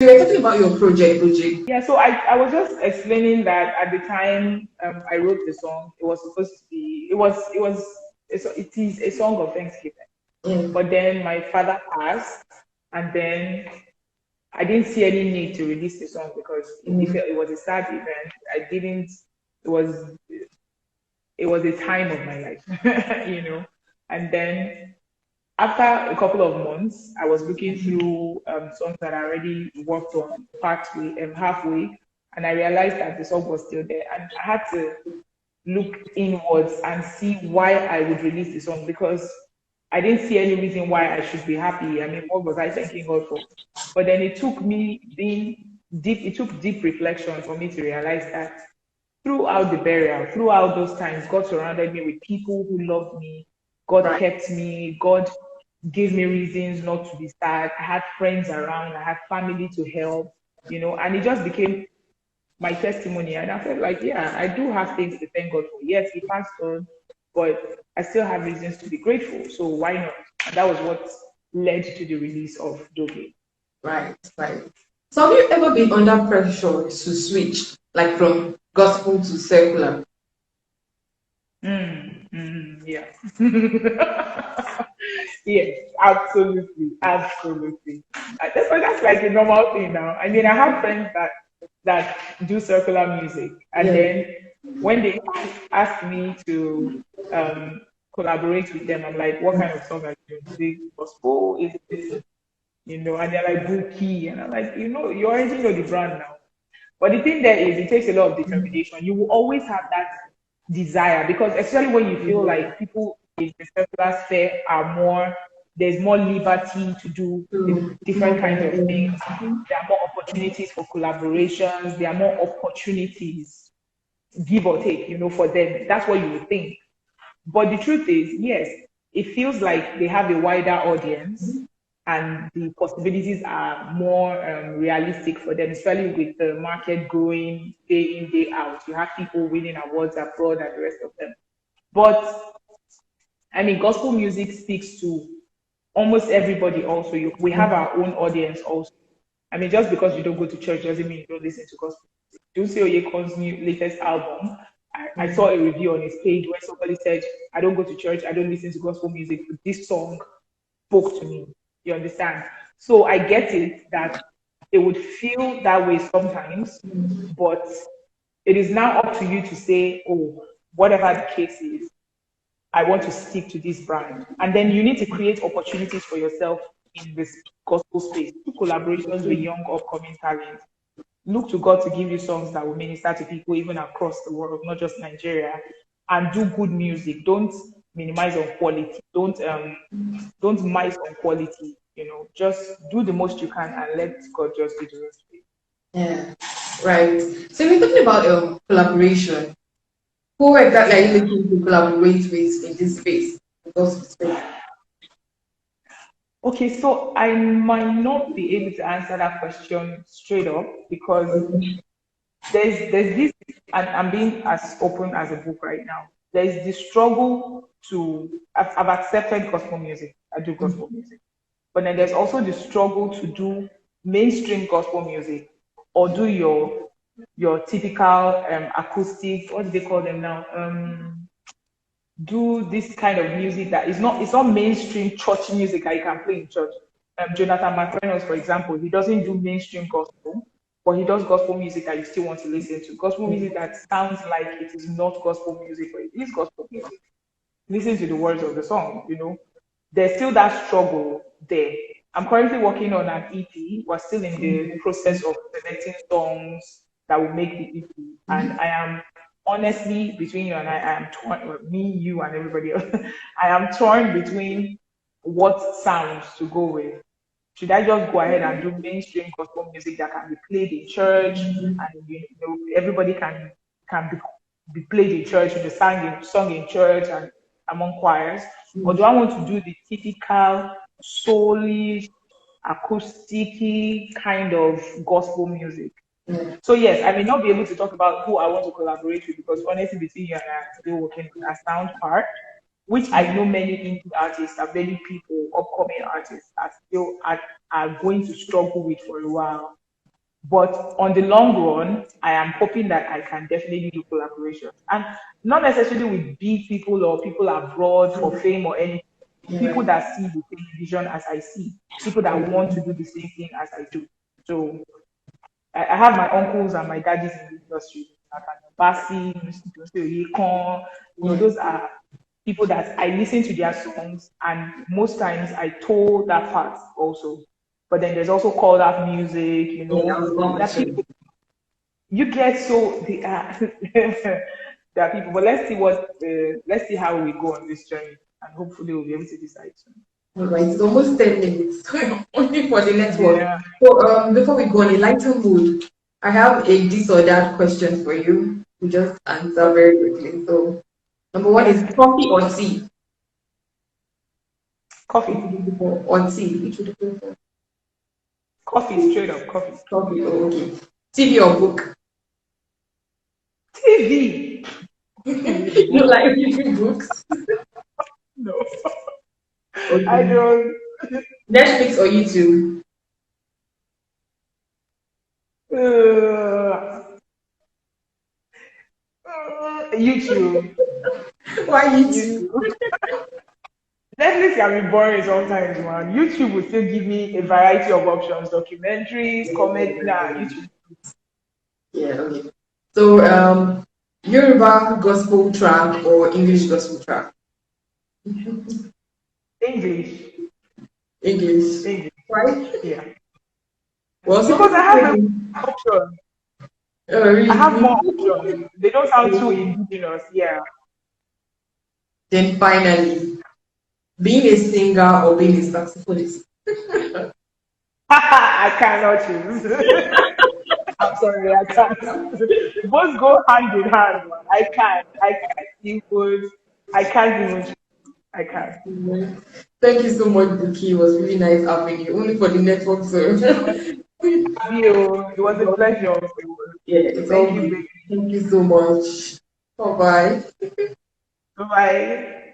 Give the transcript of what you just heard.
You were talking about your project, Bukky. Yeah, so I was just explaining that at the time I wrote the song, it was supposed to be, it is a song of Thanksgiving. Mm. But then my father passed, and then I didn't see any need to release the song because Mm. it was a sad event. I didn't. It was it was a time of my life, you know. And then after a couple of months, I was looking through songs that I already worked on partway and halfway, and I realized that the song was still there, and I had to look inwards and see why I would release the song because I didn't see any reason why I should be happy. I mean, what was I thanking God for? But then it took me being deep, it took deep reflection for me to realize that throughout the burial, throughout those times, God surrounded me with people who loved me. God Right. kept me. God gave me reasons not to be sad. I had friends around. I had family to help, and it just became my testimony. And I felt like, yeah, I do have things to thank God for. Yes, he passed on, but I still have reasons to be grateful. So why not? And that was what led to the release of Doge. Right. Right. So have you ever been under pressure to switch, like from gospel to secular? Yeah. Yes, absolutely, absolutely. That's like a normal thing now. I mean, I have friends that do circular music, and Yeah. then when they ask me to collaborate with them, I'm like, "What kind of song are you doing? Is it gospel? Is it And they're like Bukky, and I'm like, you already know the brand now. But the thing there is, it takes a lot of determination. You will always have that desire because, especially when you feel Yeah. like people in the secular sphere there's more liberty to do the True. different kinds of things. There are more opportunities for collaborations. There are more opportunities, give or take, for them. That's what you would think. But the truth is, yes, it feels like they have a wider audience and the possibilities are more realistic for them, especially with the market growing day in, day out. You have people winning awards abroad and the rest of them. But I mean, gospel music speaks to almost everybody also. We have our own audience also. I mean, just because you don't go to church doesn't mean you don't listen to gospel music. Dunsi Oyekon's new latest album, I saw a review on his page where somebody said, I don't go to church, I don't listen to gospel music, but this song spoke to me. You understand? So I get it that it would feel that way sometimes, but it is now up to you to say, oh, whatever the case is, I want to stick to this brand. And then you need to create opportunities for yourself in this gospel space, do collaborations with young upcoming talent. Look to God to give you songs that will minister to people even across the world, not just Nigeria. And do good music. Don't minimize on quality. Don't mice on quality. Just do the most you can and let God just do the rest. Yeah. Right. So we're talking about collaboration. Who exactly are you Yeah. looking to collaborate with in this space? Gospel space. Okay, so I might not be able to answer that question straight up because there's this, and I'm being as open as a book right now. There's the struggle I've accepted gospel music. I do gospel music. But then there's also the struggle to do mainstream gospel music or do your typical acoustic, what do they call them now? Do this kind of music that is not, it's not mainstream church music that you can play in church. Jonathan McReynolds, for example, he doesn't do mainstream gospel, but he does gospel music that you still want to listen to. Gospel music that sounds like it is not gospel music, but it is gospel music. Listen to the words of the song. There's still that struggle there. I'm currently working on an EP. We're still in the process of selecting songs that will make the EP. And I am honestly, between you and I am torn, well, me, you, and everybody else, I am torn between what sounds to go with. Should I just go ahead and do mainstream gospel music that can be played in church and everybody can be played in church, be sung in church and among choirs? Or do I want to do the typical soulish, acoustic kind of gospel music? Yeah. So yes, I may not be able to talk about who I want to collaborate with because honestly, between you and I, I'm still working on a sound part, which I know many indie artists and many people, upcoming artists, are going to struggle with for a while. But on the long run, I am hoping that I can definitely do collaborations. And not necessarily with big people or people abroad for fame or anything. People Right. that see the same vision as I see, people that want to do the same thing as I do. So I have my uncles and my daddies in the industry. Basim, those are people that I listen to their songs, and most times I told that part also. But then there's also called out music, Yeah, I was about that to say. people you get so the there are people. But let's see how we go on this journey, and hopefully we'll be able to decide soon. All right, it's almost 10 minutes only for the network. Yeah. So before we go on a lighter mood, I have a this or that question for you. You just answer very quickly. So number one is Okay. coffee or tea? Which Coffee. would you prefer? Or tea? Which would you prefer? Coffee, straight up coffee. Coffee. Oh, okay. TV or book? TV. TV. You like reading books? No, I Okay. don't. Netflix or YouTube? Uh, YouTube. Why YouTube? YouTube. Netflix can be boring sometimes, man. YouTube will still give me a variety of options, documentaries, comedy. Nah, YouTube. Yeah, okay. So Yoruba gospel track or English gospel track? English. English. English. Right? Yeah. Well, some Because I people have say, a option. I have more really. options. They don't sound too indigenous. Yeah. Then finally, being a singer or being a saxophonist. I cannot choose. I'm sorry, I can't. Both go hand in hand, man. I can't. I can't even. I can't even. I can't. Mhm. Thank you so much, Bukky. It was really nice having you. Only for the network, so You. It was a pleasure. yeah, it's Thank all you, good. baby. Thank you so much. Bye bye. Bye.